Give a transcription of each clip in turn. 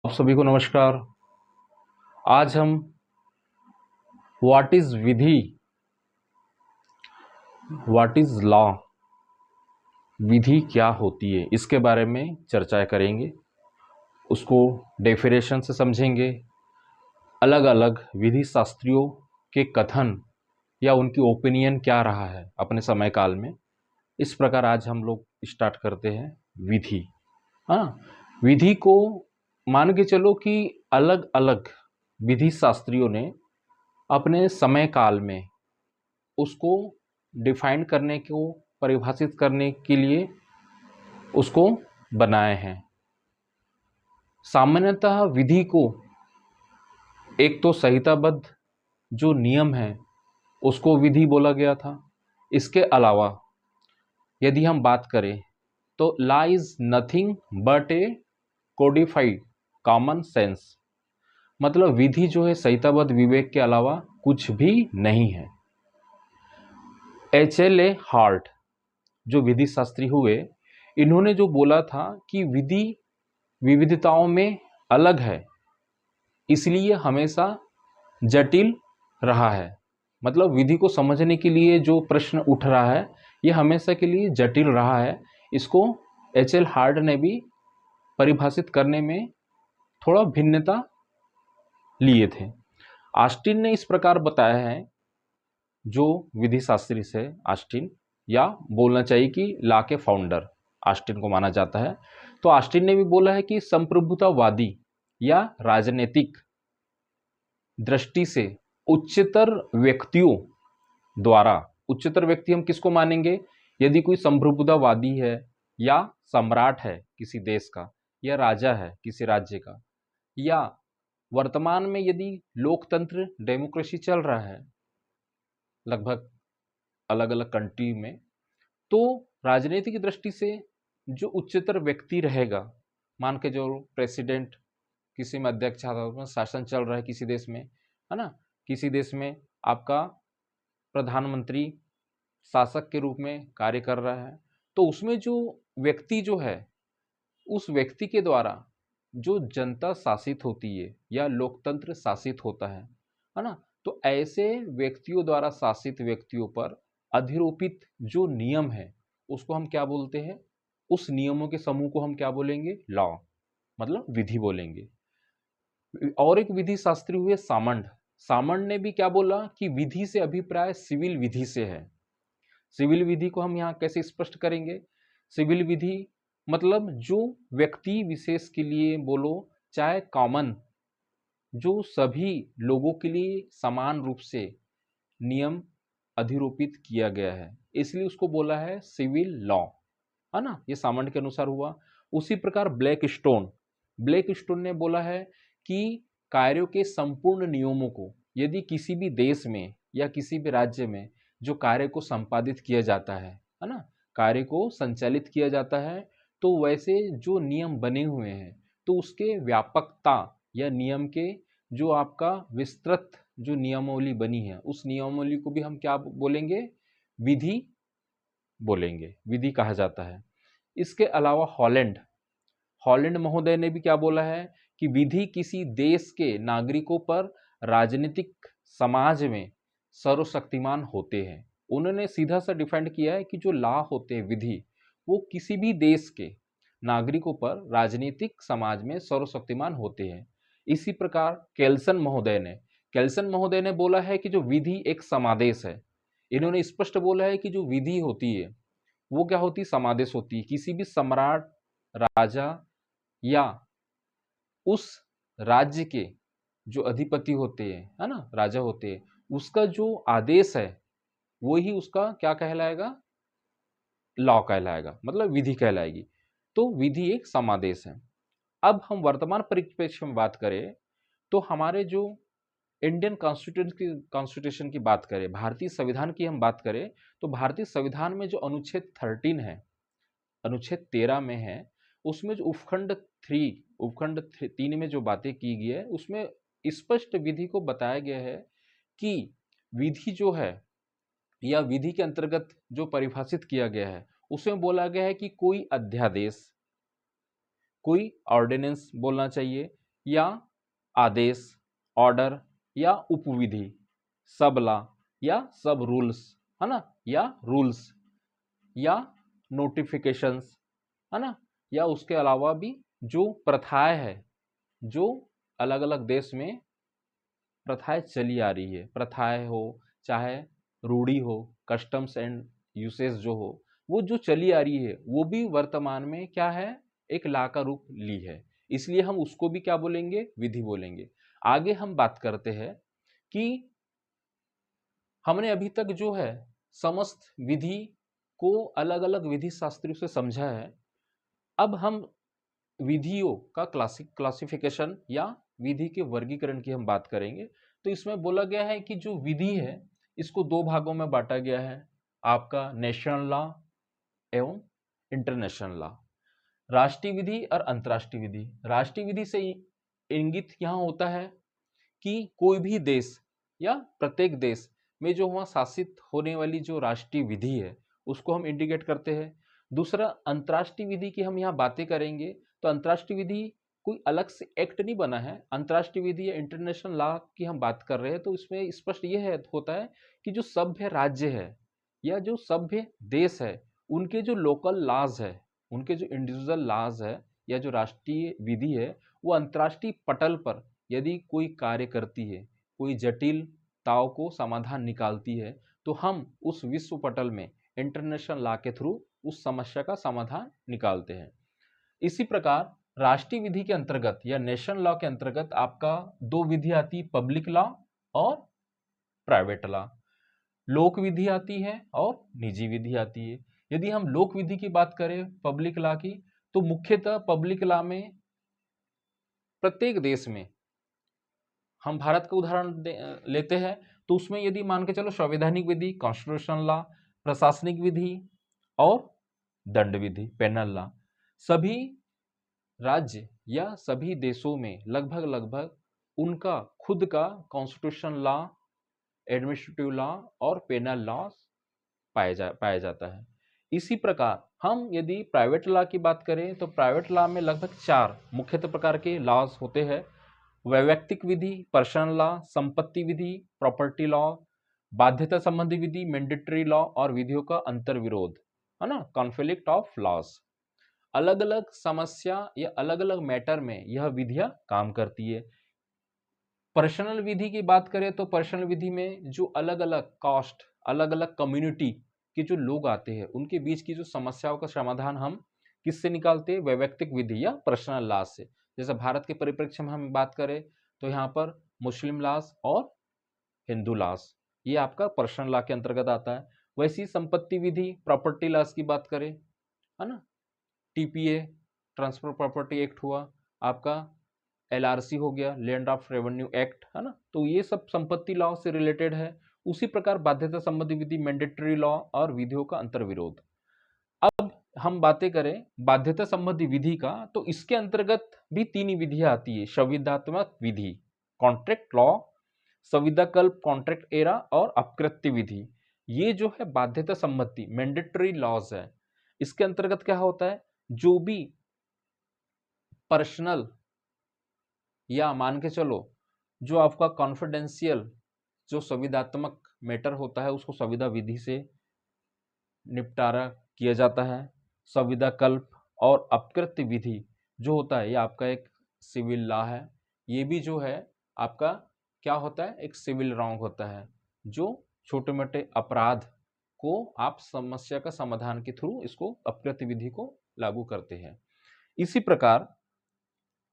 आप सभी को नमस्कार। आज हम व्हाट इज विधि, व्हाट इज लॉ, विधि क्या होती है, इसके बारे में चर्चा करेंगे। उसको डेफिनेशन से समझेंगे। अलग अलग विधि शास्त्रियों के कथन या उनकी ओपिनियन क्या रहा है अपने समय काल में। इस प्रकार आज हम लोग स्टार्ट करते हैं विधि। हाँ, विधि को मान के चलो कि अलग अलग विधि शास्त्रियों ने अपने समय काल में उसको डिफाइन करने को, परिभाषित करने के लिए उसको बनाए हैं। सामान्यतः विधि को एक तो संहिताबद्ध जो नियम है उसको विधि बोला गया था। इसके अलावा यदि हम बात करें तो law is nothing but A codified common sense, मतलब विधि जो है संहिताबद्ध विवेक के अलावा कुछ भी नहीं है। H.L.A. हार्ट जो विधि शास्त्री हुए, इन्होंने जो बोला था कि विधि विविधताओं में अलग है, इसलिए हमेशा जटिल रहा है। मतलब विधि को समझने के लिए जो प्रश्न उठ रहा है ये हमेशा के लिए जटिल रहा है। इसको H.L. हार्ट ने भी परिभाषित करने में थोड़ा भिन्नता लिए थे। ऑस्टिन ने इस प्रकार बताया है, जो विधि शास्त्री से ऑस्टिन, या बोलना चाहिए कि लॉ के फाउंडर ऑस्टिन को माना जाता है। तो ऑस्टिन ने भी बोला है कि संप्रभुतावादी या राजनीतिक दृष्टि से उच्चतर व्यक्तियों द्वारा, उच्चतर व्यक्ति हम किसको मानेंगे, यदि कोई संप्रभुतावादी है या सम्राट है किसी देश का, या राजा है किसी राज्य का, या वर्तमान में यदि लोकतंत्र डेमोक्रेसी चल रहा है लगभग अलग अलग कंट्री में, तो राजनीति की दृष्टि से जो उच्चतर व्यक्ति रहेगा, मान के जो प्रेसिडेंट, किसी में अध्यक्ष शासन चल रहा है किसी देश में, है ना, किसी देश में आपका प्रधानमंत्री शासक के रूप में कार्य कर रहा है, तो उसमें जो व्यक्ति जो है, उस व्यक्ति के द्वारा जो जनता शासित होती है या लोकतंत्र शासित होता है ना, तो ऐसे व्यक्तियों द्वारा शासित व्यक्तियों पर अधिरोपित जो नियम है उसको हम क्या बोलते हैं, उस नियमों के समूह को हम क्या बोलेंगे, लॉ, मतलब विधि बोलेंगे। और एक विधि शास्त्री हुए सामंड। सामंड ने भी क्या बोला कि विधि से अभिप्राय सिविल विधि से है। सिविल विधि को हम यहाँ कैसे स्पष्ट करेंगे, सिविल विधि मतलब जो व्यक्ति विशेष के लिए बोलो, चाहे कॉमन, जो सभी लोगों के लिए समान रूप से नियम अधिरोपित किया गया है, इसलिए उसको बोला है सिविल लॉ, है ना। ये सामान्य के अनुसार हुआ। उसी प्रकार ब्लैक स्टोन ने बोला है कि कार्यों के संपूर्ण नियमों को यदि किसी भी देश में या किसी भी राज्य में जो कार्य को संपादित किया जाता है ना, कार्य को संचालित किया जाता है, तो वैसे जो नियम बने हुए हैं तो उसके व्यापकता या नियम के जो आपका विस्तृत जो नियमावली बनी है, उस नियमावली को भी हम क्या बोलेंगे, विधि बोलेंगे, विधि कहा जाता है। इसके अलावा हॉलैंड महोदय ने भी क्या बोला है कि विधि किसी देश के नागरिकों पर राजनीतिक समाज में सर्वशक्तिमान होते हैं। उन्होंने सीधा सा डिफाइन किया है कि जो लॉ होते हैं, विधि, वो किसी भी देश के नागरिकों पर राजनीतिक समाज में सर्वशक्तिमान होते हैं। इसी प्रकार केल्सन महोदय ने बोला है कि जो विधि एक समादेश है। इन्होंने स्पष्ट बोला है कि जो विधि होती है वो क्या होती है, समादेश होती है। किसी भी सम्राट, राजा या उस राज्य के जो अधिपति होते हैं, है ना, राजा होते हैं, उसका जो आदेश है वो ही उसका क्या कहलाएगा, लॉ कहलाएगा, मतलब विधि कहलाएगी। तो विधि एक समादेश है। अब हम वर्तमान परिप्रेक्ष्य में बात करें तो हमारे जो इंडियन कॉन्स्टिट्यूशन की बात करें, भारतीय संविधान की हम बात करें, तो भारतीय संविधान में जो अनुच्छेद 13 है, अनुच्छेद 13 में है, उसमें जो उपखंड 3 में जो बातें की गई है, उसमें स्पष्ट विधि को बताया गया है कि विधि जो है या विधि के अंतर्गत जो परिभाषित किया गया है, उसमें बोला गया है कि कोई अध्यादेश, कोई ऑर्डिनेंस बोलना चाहिए, या आदेश, ऑर्डर या उपविधि, सब लॉ या सब रूल्स, है ना, या रूल्स या नोटिफिकेशंस, है ना, या उसके अलावा भी जो प्रथाएं है, जो अलग अलग देश में प्रथाएं चली आ रही है, प्रथाएं हो चाहे रूढ़ी हो, कस्टम्स एंड यूसेज जो हो, वो जो चली आ रही है वो भी वर्तमान में क्या है, एक लॉ का रूप ली है। इसलिए हम उसको भी क्या बोलेंगे, विधि बोलेंगे। आगे हम बात करते हैं कि हमने अभी तक जो है समस्त विधि को अलग अलग विधि शास्त्रियों से समझा है। अब हम विधियों का क्लासिफिकेशन या विधि के वर्गीकरण की हम बात करेंगे। तो इसमें बोला गया है कि जो विधि है इसको दो भागों में बांटा गया है, आपका नेशनल लॉ एवं इंटरनेशनल लॉ, राष्ट्रीय विधि और अंतर्राष्ट्रीय विधि। राष्ट्रीय विधि से इंगित यहाँ होता है कि कोई भी देश या प्रत्येक देश में जो वहाँ शासित होने वाली जो राष्ट्रीय विधि है उसको हम इंडिकेट करते हैं। दूसरा, अंतर्राष्ट्रीय विधि की हम यहाँ बातें करेंगे तो अंतर्राष्ट्रीय विधि कोई अलग से एक्ट नहीं बना है। अंतर्राष्ट्रीय विधि या इंटरनेशनल लॉ की हम बात कर रहे हैं तो इसमें स्पष्ट ये है होता है कि जो सभ्य राज्य है या जो सभ्य देश है उनके जो लोकल लॉज है, उनके जो इंडिविजुअल लॉज है या जो राष्ट्रीय विधि है वो अंतर्राष्ट्रीय पटल पर यदि कोई कार्य करती है, कोई जटिलताओं को समाधान निकालती है, तो हम उस विश्व पटल में इंटरनेशनल लॉ के थ्रू उस समस्या का समाधान निकालते हैं। इसी प्रकार राष्ट्रीय विधि के अंतर्गत या नेशनल लॉ के अंतर्गत आपका दो विधि आती है, पब्लिक लॉ और प्राइवेट लॉ। लोक विधि आती है और निजी विधि आती है। यदि हम लोक विधि की बात करें पब्लिक लॉ की, तो मुख्यतः पब्लिक लॉ में प्रत्येक देश में, हम भारत का उदाहरण लेते हैं तो उसमें यदि मान के चलो संवैधानिक विधि कॉन्स्टिट्यूशनल लॉ, प्रशासनिक विधि और दंड विधि पेनल लॉ, सभी राज्य या सभी देशों में लगभग लगभग उनका खुद का कॉन्स्टिट्यूशन लॉ, एडमिनिस्ट्रेटिव लॉ और पेनल लॉ पाया जाता है। इसी प्रकार हम यदि प्राइवेट लॉ की बात करें तो प्राइवेट लॉ में लगभग 4 मुख्यतः प्रकार के लॉज होते हैं, वैयक्तिक विधि, पर्सनल लॉ, संपत्ति विधि, प्रॉपर्टी लॉ, बाध्यता संबंधी विधि, मैंडेटरी लॉ और विधियों का अंतर्विरोध, है ना, कॉन्फ्लिक्ट ऑफ लॉज। अलग अलग समस्या या अलग अलग मैटर में यह विधियां काम करती है। पर्सनल विधि की बात करें तो पर्सनल विधि में जो अलग अलग कास्ट, अलग अलग कम्युनिटी के जो लोग आते हैं उनके बीच की जो समस्याओं का समाधान हम किससे निकालते हैं, वैयक्तिक विधि या पर्सनल लॉ से। जैसे भारत के परिप्रेक्ष्य में हम बात करें तो यहाँ पर मुस्लिम लॉज और हिंदू लॉज, ये आपका पर्सनल लॉ के अंतर्गत आता है। वैसी संपत्ति विधि, प्रॉपर्टी लॉज की बात करें, है ना, टीपीए ट्रांसफर प्रॉपर्टी एक्ट हुआ, आपका एलआरसी हो गया, लैंड ऑफ रेवेन्यू एक्ट, है ना, तो ये सब संपत्ति लॉ से रिलेटेड है। उसी प्रकार बाध्यता संबंधी विधि, मैंडेटरी लॉ और विधियों का अंतर्विरोध। अब हम बातें करें बाध्यता संबंधी विधि का तो इसके अंतर्गत भी 3 विधियां आती है, संविदात्मक विधि कॉन्ट्रैक्ट लॉ, संविदाकल्प कॉन्ट्रैक्ट एरा और अपकृत्य विधि। ये जो है बाध्यता संबंधी मैंडेटरी लॉज है। इसके अंतर्गत क्या होता है, जो भी पर्सनल या मान के चलो जो आपका कॉन्फिडेंशियल जो संविदात्मक मैटर होता है उसको संविदा विधि से निपटारा किया जाता है। संविदा कल्प और अपकृत्य विधि जो होता है ये आपका एक सिविल लॉ है। ये भी जो है आपका क्या होता है, एक सिविल रॉन्ग होता है, जो छोटे मोटे अपराध को आप समस्या का समाधान के थ्रू इसको अपकृत्य विधि को लागू करते हैं। इसी प्रकार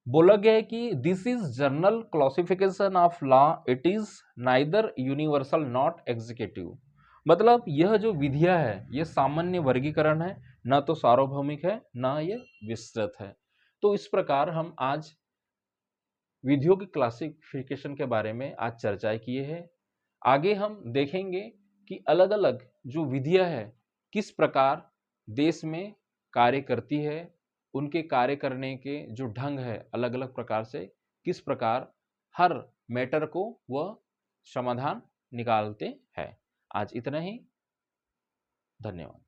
बोला गया है कि this is general classification of law, it is neither universal not executive. मतलब यह जो विधियां है ये सामान्य वर्गीकरण है, न तो सार्वभौमिक है न ये विस्तृत है। तो इस प्रकार हम आज विधियों की क्लासिफिकेशन के बारे में आज चर्चा किए हैं। आगे हम देखेंगे कि अलग अलग जो विधियां है किस प्रकार देश में कार्य करती है, उनके कार्य करने के जो ढंग है अलग अलग प्रकार से, किस प्रकार हर मैटर को वह समाधान निकालते हैं। आज इतना ही, धन्यवाद।